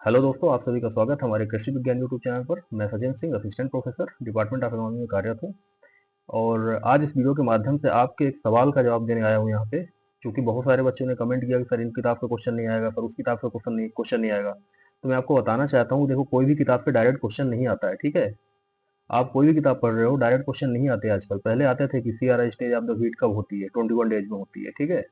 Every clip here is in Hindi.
हेलो दोस्तों, आप सभी का स्वागत है हमारे कृषि विज्ञान यूट्यूब चैनल पर। मैं Sachin Singh, assistant professor, department of economy में कार्यरत हूँ। और आज इस वीडियो के माध्यम से आपके एक सवाल का जवाब देने आया हूँ यहाँ पे, क्योंकि बहुत सारे बच्चों ने कमेंट किया कि सर इन किताब से क्वेश्चन नहीं आएगा, सर उस किताब से क्वेश्चन नहीं आएगा। तो मैं आपको बताना चाहता हूँ, देखो कोई भी किताब से डायरेक्ट क्वेश्चन नहीं आता है, ठीक है। आप कोई भी किताब पढ़ रहे हो, डायरेक्ट क्वेश्चन नहीं आते आजकल। पहले आते थे कि CRI stage of the wheat कब होती है, 21 डेज में होती है, ठीक है।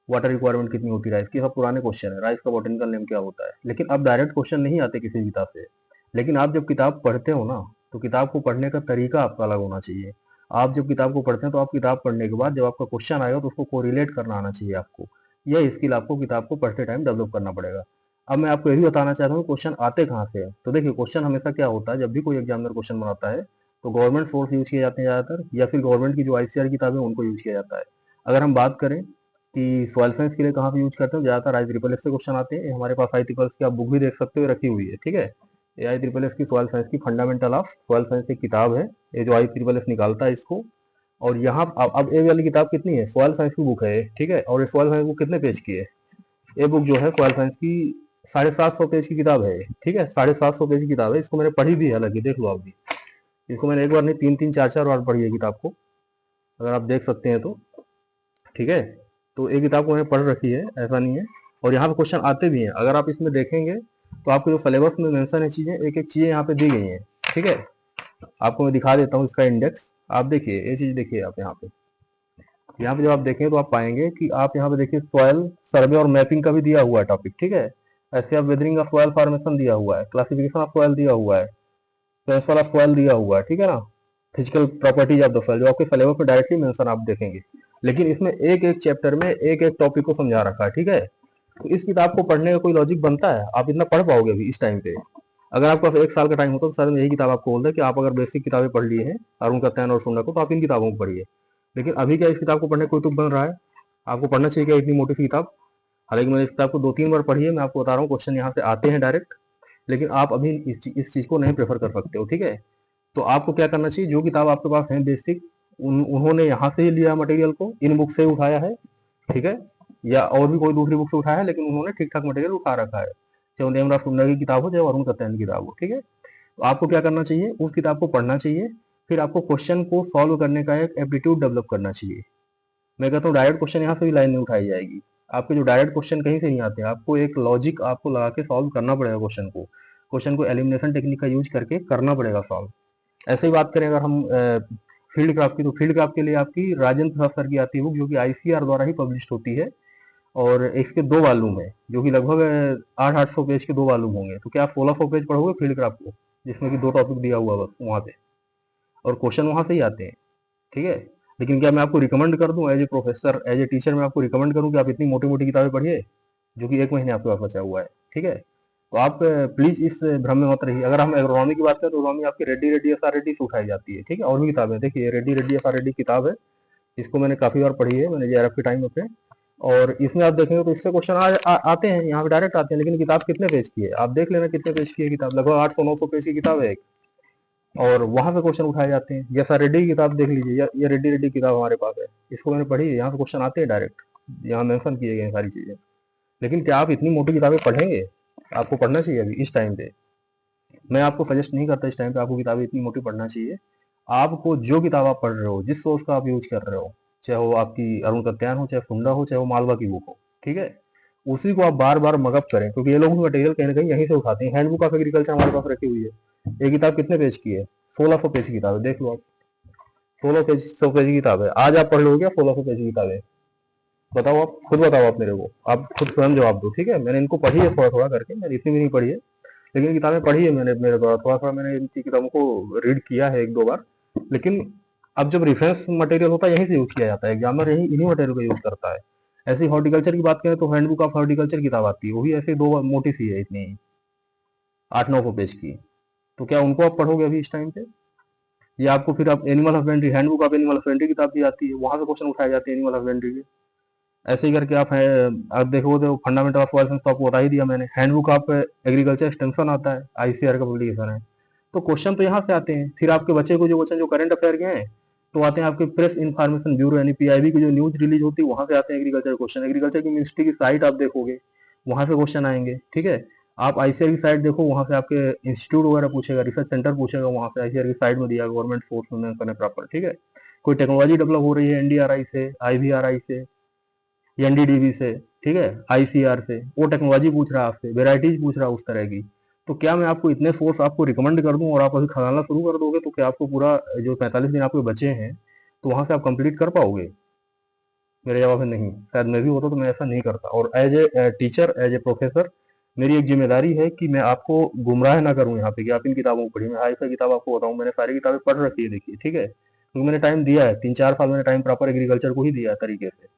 वाटर रिक्वायरमेंट कितनी होती है राइस की, सब पुराने क्वेश्चन है। राइस का बॉटनिकल नेम क्या होता है, लेकिन अब डायरेक्ट क्वेश्चन नहीं आते किसी किताब से। लेकिन आप जब किताब पढ़ते हो ना, तो किताब को पढ़ने का तरीका आपका अलग होना चाहिए। आप जब किताब को पढ़ते हैं तो आप किताब पढ़ने के बाद जब आपका क्वेश्चन आएगा तो उसको कोरिलेट करना आना चाहिए आपको। यह स्किल आपको किताब को पढ़ते टाइम डेवलप करना पड़ेगा। अब मैं आपको यही बताना चाहता हूँ क्वेश्चन आते कहाँ से हैं। तो देखिए, क्वेश्चन हमेशा क्या होता है, जब भी कोई एग्जामिनर क्वेश्चन बनाता है तो गवर्नमेंट सोर्स यूज किए जाते हैं ज़्यादातर, या फिर गवर्नमेंट की जो ICAR किताबें उनको यूज किया जाता है। अगर हम बात करें कि सॉइल साइंस के लिए कहाँ पे यूज करते हैं, ज़्यादातर IEEE से क्वेश्चन आते हैं। ये हमारे पास IEEE की आप बुक भी देख सकते हो, रखी हुई है, ठीक है। ये IEEE की सॉइल साइंस की फंडामेंटल ऑफ सॉइल साइंस एक किताब है, ये जो IEEE निकालता है इसको। और यहाँ अब ये वाली किताब कितनी है, सॉइल साइंस की बुक है ये, ठीक है। और ये सॉइल साइंस बुक कितने पेज की है, ये बुक जो है सॉइल साइंस की 750 पेज की किताब है ये, ठीक है। 750 पेज की किताब है, इसको मैंने पढ़ी भी है, हालांकि देख लो आप भी। इसको मैंने एक बार नहीं, तीन तीन चार चार बार पढ़ी है किताब को, अगर आप देख सकते हैं तो, ठीक है। तो एक किताब को मैंने पढ़ रखी है, ऐसा नहीं है। और यहाँ पे क्वेश्चन आते भी हैं, अगर आप इसमें देखेंगे तो आपको जो सिलेबस में मेंशन है चीजें, एक एक चीजें यहाँ पे दी गई हैं, ठीक है। आपको मैं दिखा देता हूँ इसका इंडेक्स। आप देखिए, ये चीज देखिए आप यहाँ पे जब आप देखें तो आप पाएंगे कि आप यहाँ पे देखिए सॉयल सर्वे और मैपिंग का भी दिया हुआ है टॉपिक, ठीक है। ऐसे आप वेदरिंग ऑफ सॉयल फॉर्मेशन दिया हुआ है, क्लासिफिकेशन ऑफ सॉयल दिया हुआ है, ट्रांसफर ऑफ सॉयल दिया हुआ है, ठीक है ना। Physical properties of the soil जो आपके सिलेबस में डायरेक्टली मेंशन आप देखेंगे। लेकिन इसमें एक एक चैप्टर में एक एक टॉपिक को समझा रखा है, ठीक है। तो इस किताब को पढ़ने का कोई लॉजिक बनता है, आप इतना पढ़ पाओगे अभी इस टाइम पे। अगर आपके पास एक साल का टाइम होता तो सर यही किताब आपको बोलता है कि आप अगर बेसिक किताबें पढ़ लिए हैं अरुण कत्यान और सुंडा को, तो आप इन किताबों को पढ़िए। लेकिन अभी क्या इस किताब को पढ़ने कोई तुक बन रहा है? आपको पढ़ना चाहिए क्या इतनी मोटी सी किताब? हालांकि मैंने इस किताब को 2-3 बार पढ़ी है, मैं आपको बता रहा हूँ क्वेश्चन यहाँ से आते हैं डायरेक्ट। लेकिन आप अभी इस चीज को नहीं प्रेफर कर सकते हो, ठीक है। तो आपको क्या करना चाहिए, जो किताब आपके पास है बेसिक, उन्होंने यहाँ से ही लिया मटेरियल को, इन बुक से उठाया है, ठीक है। या और भी कोई दूसरी बुक से उठाया है, लेकिन उन्होंने ठीक ठाक मटेरियल उठा रखा है, चाहे नेमराज सुंदर की किताब हो चाहे अरुण कत्यान की किताब हो, ठीक है। तो आपको क्या करना चाहिए, उस किताब को पढ़ना चाहिए। फिर आपको क्वेश्चन को सॉल्व करने का एक एप्टीट्यूड डेवलप करना चाहिए। मैं कहता हूँ डायरेक्ट क्वेश्चन यहाँ से भी लाइन नहीं उठाई जाएगी। आपके जो डायरेक्ट क्वेश्चन कहीं से नहीं आते, आपको एक लॉजिक आपको लगा के सॉल्व करना पड़ेगा क्वेश्चन को एलिमिनेशन टेक्निक का यूज करके करना पड़ेगा सॉल्व। ऐसे ही बात करें अगर हम फील्ड क्राफ्ट की, तो फील्ड क्राफ्ट के लिए आपकी राजेंद्र प्रसाद सर की आती है बुक, जो कि ICAR द्वारा ही पब्लिश होती है। और इसके 2 वॉल्यूम है, जो कि लगभग 800 पेज के 2 वॉल्यूम होंगे। तो क्या आप 1600 पेज पढ़ोगे फील्ड क्राफ्ट को, जिसमें कि 2 टॉपिक दिया हुआ बस वहाँ पे, और क्वेश्चन वहाँ से ही आते हैं, ठीक है। लेकिन क्या मैं आपको रिकमेंड कर दूं as a professor, as a teacher, मैं आपको रिकमेंड करूं कि आप इतनी मोटी मोटी किताबें पढ़िए, जो कि 1 महीने आपके पास बचा हुआ है, ठीक है। तो आप प्लीज इस भ्रम में मत रहिए। अगर हम एग्रोनॉमी की बात करें तो एग्रोनॉमी आपकी रेड्डी रेड्डी SR रेड्डी से उठाई जाती है, ठीक है। और भी किताबें देखिए, रेड्डी रेड्डी SR रेड्डी किताब है, इसको मैंने काफी बार पढ़ी है, मैंने JRF के टाइम पे। और इसमें आप देखेंगे तो इससे क्वेश्चन आते हैं, यहाँ पे डायरेक्ट आते हैं। लेकिन किताब कितने पेज की है, आप देख लेना कितने पेज की है किताब, लगभग 800-900 पेज की किताब है एक। और वहां से क्वेश्चन उठाए जाते हैं। जैसा रेड्डी की किताब देख लीजिए, ये रेड्डी रेड्डी किताब हमारे पास है, इसको मैंने पढ़ी है, यहाँ से क्वेश्चन आते हैं डायरेक्ट, यहाँ मेंशन किए गए हैं सारी चीजें। लेकिन क्या आप इतनी मोटी किताबें पढ़ेंगे? आपको पढ़ना चाहिए अभी इस टाइम पे। मैं आपको सजेस्ट नहीं करता इस टाइम पे आपको किताबें इतनी मोटी पढ़ना चाहिए। आपको जो किताब आप पढ़ रहे हो, जिस सोर्स का आप यूज कर रहे हो, चाहे वो आपकी अरुण कत्यान हो, चाहे फुंडा हो, चाहे वो मालवा की बुक हो, ठीक है, उसी को आप बार बार मगअप करें, क्योंकि ये लोग भी मटेरियल कहीं ना कहीं यहीं से उठाते हैं। हैंडबुक ऑफ एग्रीकल्चर हमारे पास रखी हुई है, ये किताब कितने पेज की है, 1600 पेज की किताब है, देख लो आप। 100 पेज की किताब है, आज आप पढ़ लोगे क्या 1600 पेज की किताब है? बताओ, आप खुद बताओ, आप मेरे को, आप खुद स्वयं जवाब दो, ठीक है। मैंने इनको पढ़ी है थोड़ा थोड़ा करके, मैंने इतनी भी नहीं पढ़ी है, लेकिन किताबें पढ़ी है मैंने मेरे द्वारा, थोड़ा थोड़ा मैंने इनकी किताबों को रीड किया है 1-2 बार। लेकिन अब जब रेफरेंस मटेरियल होता है यहीं से यूज किया जाता है, एग्जामर यही इन्हीं मटेरियल का यूज करता है। ऐसी हॉर्टिकल्चर की बात करें तो हैंडबुक ऑफ हॉर्टिकल्चर किताब आती है, वो भी ऐसे दो मोटी सी है, इतनी 800-900 पेज की। तो क्या उनको आप पढ़ोगे अभी इस टाइम पे? या आपको फिर आप animal husbandry, handbook of animal husbandry किताब भी आती है, वहां से क्वेश्चन उठाए जाते हैं एनिमल हस्बेंड्री के। ऐसे ही करके आप देखो तो फंडामेंटल ऑफ सॉइल साइंस तो आपको बता ही दिया मैंने। हैंडबुक ऑफ एग्रीकल्चर एक्सटेंशन आता है, ICAR का पब्लिकेशन है। तो क्वेश्चन तो यहाँ से आते हैं। फिर आपके बच्चे को जो क्वेश्चन जो करंट अफेयर के हैं, तो आते हैं आपके प्रेस इन्फॉर्मेशन ब्यूरो यानी PIB की जो न्यूज रिलीज होती है, वहां से आते हैं एग्रीकल्चर क्वेश्चन। एग्रीकल्चर की मिनिस्ट्री की साइट आप देखोगे, वहां से क्वेश्चन आएंगे, ठीक है। आप आईसीआर की साइट देखो, वहाँ से आपके इंस्टीट्यूट वगैरह पूछेगा, रिसर्च सेंटर पूछेगा, वहाँ से आईसीआर की साइट में दिया गवर्नमेंट सोर्स में मेंशन है प्रॉपर, ठीक है। कोई टेक्नोलॉजी डेवलप हो रही है एनडीआरआई से, आईवीआरआई से, एनडीडीबी से, ठीक है, आईसीआर से, वो टेक्नोलॉजी पूछ रहा है आपसे, वेराइटीज पूछ रहा है उस तरह की। तो क्या मैं आपको इतने सोर्स आपको रिकमेंड कर दूं और आप अभी खजाना शुरू कर दोगे, तो क्या आपको पूरा जो 45 दिन आपके बचे हैं तो वहां से आप कंप्लीट कर पाओगे? मेरा जवाब है नहीं। शायद मैं भी होता तो मैं ऐसा नहीं करता। और as a teacher, as a professor, मेरी एक जिम्मेदारी है कि मैं आपको गुमराह ना करूं यहाँ पे कि आप इन किताबों को पढ़िए। मैं हाई फाई किताब आपको बताऊं, मैंने सारी किताबें पढ़ रखी है, देखिए, ठीक है, क्योंकि मैंने टाइम दिया है, 3-4 साल मैंने टाइम प्रॉपर एग्रीकल्चर को ही दिया है तरीके से,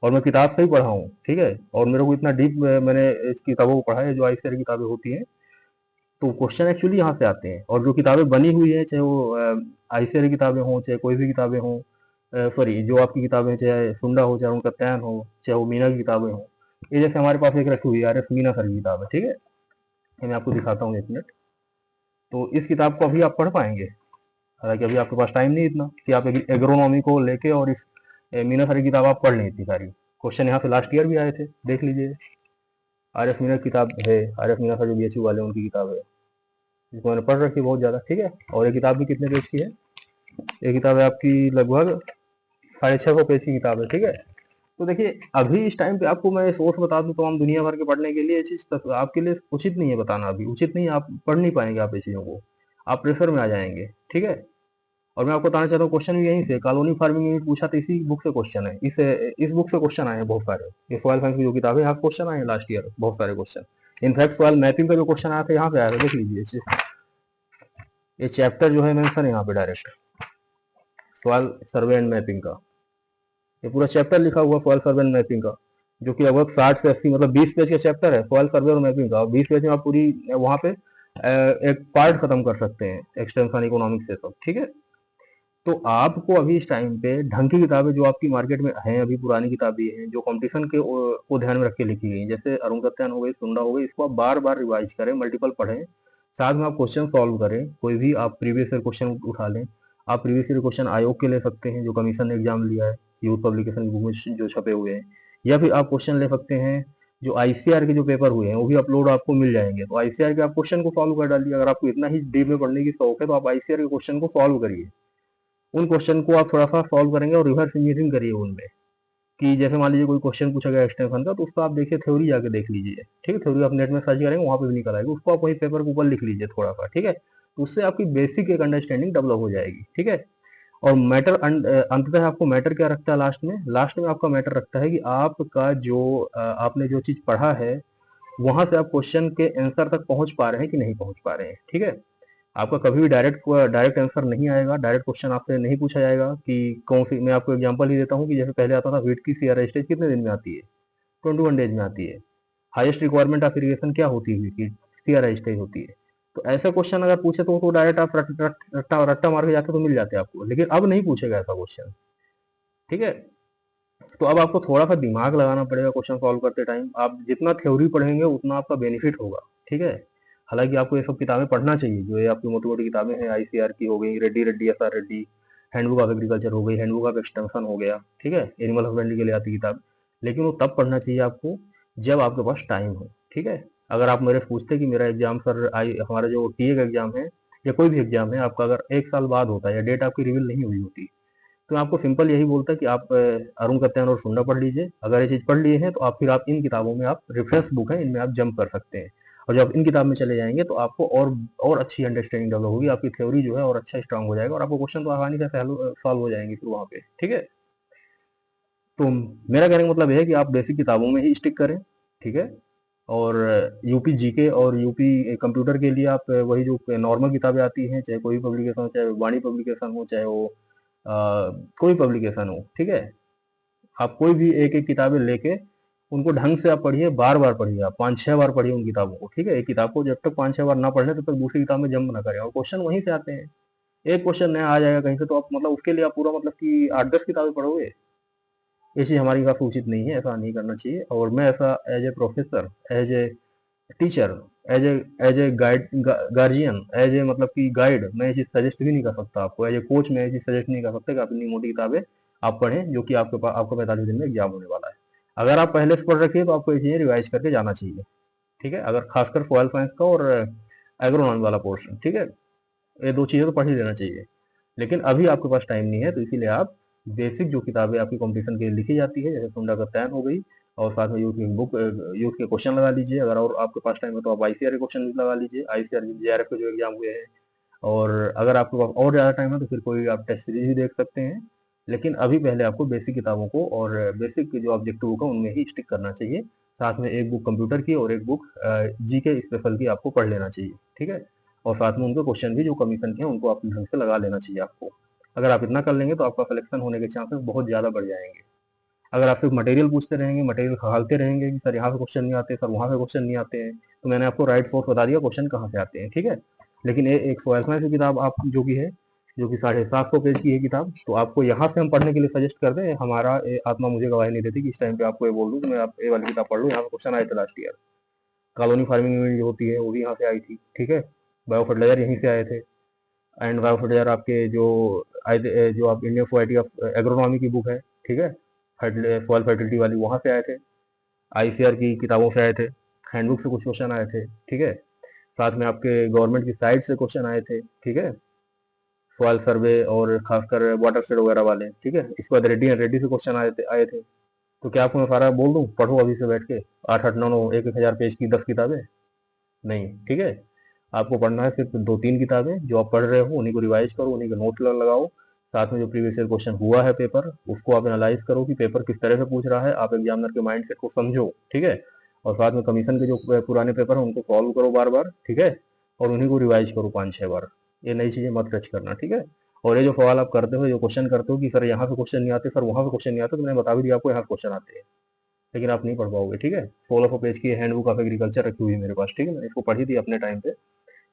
और मैं किताब से ही पढ़ा हूँ, ठीक है। और मेरे को इतना डीप मैंने इस किताबों को पढ़ा है जो आईसीआर की किताबें होती हैं। तो क्वेश्चन एक्चुअली यहाँ से आते हैं, और जो किताबें बनी हुई है, चाहे वो आईसीआर की किताबें हों, चाहे कोई भी किताबें हों, सॉरी, जो आपकी किताबें, चाहे सुंडा हो, चाहे उनका तैन हो, चाहे वो मीना की किताबें हों, ये जैसे हमारे पास एक रखी हुई है आर एस मीना सर की किताब है, ठीक है। ये मैं आपको दिखाता हूँ, 1 मिनट। तो इस किताब को अभी आप पढ़ पाएंगे, हालांकि अभी आपके पास टाइम नहीं इतना कि आप एग्रोनॉमी को लेके और इस मीना सर की किताब आप पढ़ लें इतनी सारी। क्वेश्चन यहाँ से लास्ट ईयर भी आए थे, देख लीजिए। आर एस मीना की किताब है, आर एस मीना सर जो बीएचयू वाले उनकी किताब है, जिसको मैंने पढ़ रखी है बहुत ज़्यादा, ठीक है। और ये किताब भी कितने पेज की है? ये किताब है आपकी लगभग 650 पेज की किताब है, ठीक है। तो देखिए, अभी इस टाइम पे आपको मैं सोर्स बता दूं तो हम दुनिया भर के पढ़ने के लिए ये चीज आपके लिए उचित नहीं है बताना, अभी उचित नहीं है, आप पढ़ नहीं पाएंगे आप ये चीजों को, आप प्रेशर में आ जाएंगे, ठीक है। और मैं आपको बताना चाहता हूँ, क्वेश्चन भी यहीं से कॉलोनी फार्मिंग यूनिट पूछा था, इसी बुक से क्वेश्चन है, इस बुक से क्वेश्चन आए हैं बहुत सारे। ये सॉइल साइंस की जो किताब है, यहाँ से क्वेश्चन आए हैं लास्ट ईयर, बहुत सारे क्वेश्चन। इनफैक्ट सॉइल मैपिंग का जो क्वेश्चन आया था यहाँ पे आया था, देख लीजिए। ये चैप्टर जो है मेंशन है यहाँ पे direct, soil survey and mapping का ये पूरा चैप्टर लिखा हुआ सॉइल सर्वे एंड मैपिंग का, जो कि लगभग 60 से 80, मतलब 20 पेज का चैप्टर है सॉइल सर्वे और मैपिंग का। और 20 पेज में आप पूरी वहाँ पे एक पार्ट खत्म कर सकते हैं एक्सटेंशन इकोनॉमिक्स से सब, ठीक है। तो आपको अभी इस टाइम पे ढंग की किताबें जो आपकी मार्केट में हैं, अभी पुरानी किताबें हैं जो कंपटीशन के को ध्यान में रख के लिखी गई, जैसे अरुण सत्यान हो गई, सुंडा हो गई, इसको आप बार बार रिवाइज करें, मल्टीपल पढ़ें, साथ में आप क्वेश्चन सॉल्व करें, कोई भी आप प्रीवियस ईयर क्वेश्चन उठा लें। आप प्रीवियस ईयर क्वेश्चन आयोग के ले सकते हैं जो कमीशन ने एग्जाम लिया है, यूथ पब्लिकेशन की बुक में जो छपे हुए हैं, या फिर आप क्वेश्चन ले सकते हैं जो आईसीआर के जो पेपर हुए हैं, वो भी अपलोड आपको मिल जाएंगे। तो आईसीआर के आप क्वेश्चन को सॉल्व कर डालिए, अगर आपको इतना ही डीप में पढ़ने की शौक है तो आप आईसीआर के क्वेश्चन को सॉल्व करिए। उन क्वेश्चन को आप थोड़ा सा सॉल्व करेंगे और रिवर्स इंजीनियरिंग करिए उनमें, कि जैसे मान लीजिए कोई क्वेश्चन पूछा गया एक्सटेंशन का, तो उसको आप देखिए, थ्योरी जाके देख लीजिए, ठीक है। थ्योरी आप नेट में सर्च करेंगे, वहां पे भी निकल आएगी, उसको आप वही पेपर के ऊपर लिख लीजिए थोड़ा सा, ठीक है। तो उससे आपकी बेसिक एक अंडरस्टैंडिंग डेवलप हो जाएगी, ठीक है। और मैटर अंततः आपको मैटर क्या रखता है लास्ट में आपका मैटर रखता है कि आपका जो आपने जो चीज पढ़ा है वहां से आप क्वेश्चन के आंसर तक पहुंच पा रहे हैं कि नहीं पहुंच पा रहे हैं, ठीक है। आपका कभी भी डायरेक्ट आंसर नहीं आएगा, डायरेक्ट क्वेश्चन आपसे नहीं पूछा जाएगा कि कौन सी। मैं आपको एग्जांपल ही देता हूँ कि जैसे पहले आता था व्हीट की सीआर स्टेज कितने दिन में आती है? 21 डेज में आती है। हाईएस्ट रिक्वायरमेंट ऑफ इरिगेशन क्या होती है कि सीआर स्टेज होती है। तो ऐसा क्वेश्चन अगर पूछे तो डायरेक्ट आप रट्टा मार के जाते तो मिल जाते आपको, लेकिन अब नहीं पूछेगा ऐसा क्वेश्चन, ठीक है। तो अब आपको थोड़ा सा दिमाग लगाना पड़ेगा क्वेश्चन सॉल्व करते टाइम। आप जितना थ्योरी पढ़ेंगे उतना आपका बेनिफिट होगा, ठीक है। हालांकि आपको ये सब किताबें पढ़ना चाहिए, जो ये आपकी मोटी मोटी किताबें हैं, आईसीआर की हो गई, Reddy Reddy SR Reddy, handbook of agriculture हो गई, हैंडबुक ऑफ एक्सटेंशन हो गया, ठीक है, एनिमल हस्बेंड्री के लिए आती किताब। लेकिन वो तब पढ़ना चाहिए आपको जब आपके पास टाइम हो, ठीक है। अगर आप मेरे से पूछते कि मेरा एग्जाम सर हमारा जो टीए का एग्जाम है या कोई भी एग्जाम है आपका अगर 1 साल बाद होता है या डेट आपकी रिवील नहीं हुई होती, तो मैं आपको सिंपल यही बोलता कि आप अरुण कत्यान और सुंडा पढ़ लीजिए। अगर ये चीज पढ़ लिए हैं तो आप फिर आप इन किताबों में आप रेफरेंस बुक है, इनमें आप जंप कर सकते हैं। और जब इन किताब में चले जाएंगे तो आपको और अच्छी अंडरस्टैंडिंग डेवलप होगी, आपकी थ्योरी जो है और अच्छा स्ट्रांग हो जाएगा, और आपको क्वेश्चन तो आसानी से सॉल्व हो जाएंगे फिर वहाँ पे, ठीक है। तो मेरा कहने का मतलब यह है कि आप बेसिक किताबों में ही स्टिक करें, ठीक है। और यूपी जीके और यूपी कंप्यूटर के लिए आप वही जो नॉर्मल किताबें आती हैं, चाहे कोई पब्लिकेशन हो, चाहे वाणी पब्लिकेशन हो, चाहे वो कोई पब्लिकेशन हो, ठीक है। आप कोई भी एक एक किताबें लेके उनको ढंग से आप पढ़िए, बार बार पढ़िए, आप 5-6 बार पढ़िए उन किताबों को, ठीक है। एक किताब को जब तक 5-6 बार ना पढ़ने तब तक दूसरी किताब में जंप ना करें, और क्वेश्चन वहीं से आते हैं। एक क्वेश्चन नया आ जाएगा कहीं से तो आप मतलब उसके लिए आप पूरा मतलब कि 8-10 किताबें पढ़ोगे। ये चीज हमारी काफी उचित नहीं है, ऐसा नहीं करना चाहिए। और मैं ऐसा as a professor, as a teacher, as a guide, guardian, as a मतलब कि गाइड, मैं ये चीज सजेस्ट भी नहीं कर सकता आपको। एज ए कोच मैं ये चीज सजेस्ट नहीं कर सकता कि आप इतनी मोटी किताबें आप पढ़ें, जो कि आपके पास आपका 45 दिन में एग्जाम होने वाला है। अगर आप पहले से पढ़ रखिए तो आपको ये चीजें रिवाइज करके जाना चाहिए, ठीक है, अगर खासकर सॉइल साइंस का और एग्रोनॉमी वाला पोर्शन, ठीक है, ये 2 चीज़ें तो पढ़ ही लेना चाहिए। लेकिन अभी आपके पास टाइम नहीं है, तो इसीलिए आप बेसिक जो किताबें आपकी कॉम्पिटिशन के लिए लिखी जाती है, जैसे सुंडा कप्तान हो गई, और साथ में यूथ की बुक, यूथ के क्वेश्चन लगा लीजिए। अगर और आपके पास टाइम है तो आप आईसीआर के क्वेश्चन भी लगा लीजिए, आईसीआर जेआरएफ के जो एग्जाम हुए हैं। और अगर आपके पास और ज़्यादा टाइम है तो फिर कोई आप टेस्ट सीरीज भी देख सकते हैं। लेकिन अभी पहले आपको बेसिक किताबों को और बेसिक जो ऑब्जेक्टिव होगा उनमें ही स्टिक करना चाहिए। साथ में एक बुक कंप्यूटर की और एक बुक जीके स्पेशल की आपको पढ़ लेना चाहिए, ठीक है। और साथ में उनके क्वेश्चन भी जो कमीशन के हैं उनको अपने ढंग से लगा लेना चाहिए आपको। अगर आप इतना कर लेंगे तो आपका सिलेक्शन होने के चांसेस बहुत ज़्यादा बढ़ जाएंगे। अगर आप सिर्फ मटेरियल पूछते रहेंगे, मटेरियल खंगालते रहेंगे कि सर यहाँ से क्वेश्चन नहीं आते, सर वहाँ से क्वेश्चन नहीं आते हैं, तो मैंने आपको राइट सोर्स बता दिया क्वेश्चन कहाँ से आते हैं, ठीक है। लेकिन एक सॉइल साइंस की किताब आप जो की है, जो कि 750 पेज की है किताब, तो आपको यहाँ से हम पढ़ने के लिए सजेस्ट कर दें, हमारा आत्मा मुझे गवाही नहीं देती कि इस टाइम पे आपको ये बोल दूँ कि मैं आप ये वाली किताब पढ़ लूँ, यहाँ पे क्वेश्चन आए थे last year. Colony farming unit जो होती है वो भी यहाँ से आई थी, ठीक है। बायो फर्टिलाइजर यहीं से आए थे। एंड बायो फर्टिलाइजर आपके जो आए थे, जो आप इंडियन सोसाइटी ऑफ एग्रोनॉमी की बुक है, ठीक है, सॉइल फर्टिलिटी वाली, वहाँ से आए थे। आईसीआर की किताबों से आए थे, हैंडबुक से कुछ क्वेश्चन आए थे, ठीक है। साथ में आपके गवर्नमेंट की साइट से क्वेश्चन आए थे, ठीक है, सॉइल सर्वे और खासकर वाटर शेड वगैरह वाले, ठीक है। इसके बाद रेड्डी एंड रेड्डी से क्वेश्चन आए थे। तो क्या आपको मैं सारा बोल दूं, पढ़ो अभी से बैठ के 8-8 9 9 एक 1000 पेज की 10 किताबें? नहीं, ठीक है। आपको पढ़ना है सिर्फ 2-3 किताबें जो आप पढ़ रहे हो, उन्हीं को रिवाइज करो, उन्हीं के नोट्स लगाओ। साथ में जो प्रीवियस ईयर क्वेश्चन हुआ है पेपर, उसको आप एनालाइज करो कि पेपर किस तरह से पूछ रहा है, आप एग्जामिनर के माइंड सेट को समझो, ठीक है। और साथ में कमीशन के जो पुराने पेपर हैं उनको सॉल्व करो बार बार, ठीक है। और उन्हीं को रिवाइज करो 5-6 बार। ये नई चीजें मत टच करना, ठीक है। और ये जो सवाल आप करते हो, जो क्वेश्चन करते हो कि सर यहाँ से क्वेश्चन नहीं आते, सर वहाँ से क्वेश्चन नहीं आते, तो मैंने बता भी दिया आपको यहाँ से क्वेश्चन आते हैं, लेकिन आप नहीं पढ़ पाओगे, ठीक है। 1600 पेज की हैंडबुक ऑफ एग्रीकल्चर रखी हुई है मेरे पास, ठीक है, मैंने इसको पढ़ी थी अपने टाइम पे।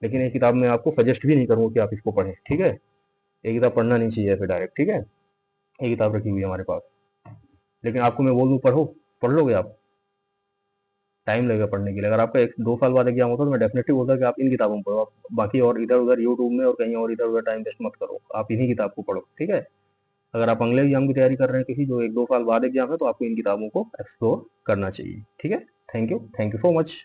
लेकिन ये किताब मैं आपको सजेस्ट भी नहीं करूँगा कि आप इसको पढ़ें, ठीक है। ये किताब पढ़ना नहीं चाहिए फिर डायरेक्ट, ठीक है। ये किताब रखी हुई है हमारे पास। लेकिन आपको मैं बोल दूँ पढ़ो, पढ़ लोगे आप? टाइम लगेगा पढ़ने के लिए। अगर आपका 1-2 साल बाद एग्जाम होता तो मैं डेफिनेटली बोलता कि आप इन किताबों में पढ़ो, आप बाकी और इधर उधर यूट्यूब में और कहीं और इधर उधर टाइम वेस्ट मत करो, आप इन्हीं किताब को पढ़ो, ठीक है। अगर आप अगले एग्जाम की तैयारी कर रहे हैं किसी जो 1-2 साल बाद एग्जाम है, तो आपको इन किताबों को एक्सप्लोर करना चाहिए, ठीक है। Thank you so much.